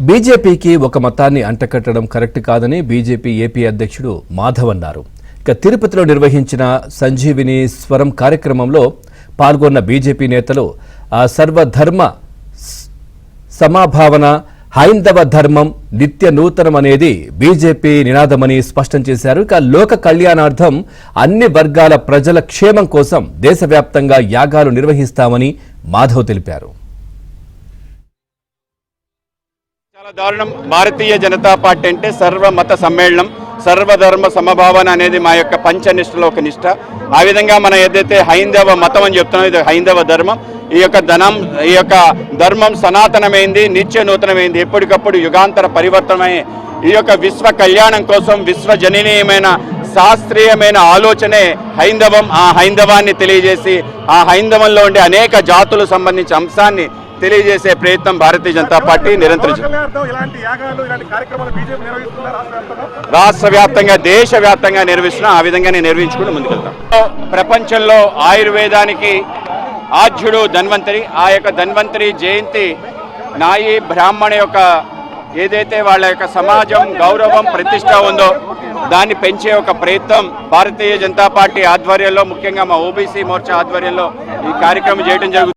బీజేపీకి ఒక మతాన్ని అంటకట్టడం కరెక్ట్ కాదని బీజేపీ ఏపీ అధ్యక్షుడు మాధవ్ అన్నారు. ఇక తిరుపతిలో నిర్వహించిన సంజీవిని స్వరం కార్యక్రమంలో పాల్గొన్న బీజేపీ నేతలు సర్వధర్మ సమాభావన, హైందవ ధర్మం నిత్య నూతనం అనేది బీజేపీ నినాదమని స్పష్టం చేశారు. ఇక లోక కళ్యాణార్థం అన్ని వర్గాల ప్రజల క్షేమం కోసం దేశవ్యాప్తంగా యాగాలు నిర్వహిస్తామని మాధవ్ తెలిపారు. చాలా దారుణం. భారతీయ జనతా పార్టీ అంటే సర్వమత సమ్మేళనం, సర్వధర్మ సమభావన అనేది మా యొక్క పంచనిష్టలో ఒక నిష్ట. ఆ విధంగా మనం ఏదైతే హైందవ మతం అని చెప్తున్నాం, ఇది హైందవ ధర్మం. ఈ యొక్క ధర్మం సనాతనమైంది, నిత్య నూతనమైంది, ఎప్పటికప్పుడు యుగాంతర పరివర్తనమై ఈ యొక్క విశ్వ కళ్యాణం కోసం విశ్వజననీయమైన శాస్త్రీయమైన ఆలోచనే హైందవం. ఆ హైందవాన్ని తెలియజేసి ఆ హైందవంలో ఉండే అనేక జాతులకు సంబంధించిన అంశాన్ని తెలియజేసే ప్రయత్నం భారతీయ జనతా పార్టీ నిరంతరం రాష్ట్ర వ్యాప్తంగా దేశవ్యాప్తంగా నిర్వహిస్తున్నాం. ఆ విధంగానే నిర్వహించుకుంటూ ముందుకెళ్తాం. ప్రపంచంలో ఆయుర్వేదానికి ఆద్యుడు ధన్వంతరి. ఆ యొక్క ధన్వంతరి జయంతి నాయి బ్రాహ్మణ యొక్క ఏదైతే వాళ్ళ యొక్క సమాజం గౌరవం ప్రతిష్ట ఉందో దాన్ని పెంచే ఒక ప్రయత్నం భారతీయ జనతా పార్టీ ఆధ్వర్యంలో, ముఖ్యంగా మా ఓబీసీ మోర్చా ఆధ్వర్యంలో ఈ కార్యక్రమం చేయడం జరుగుతుంది.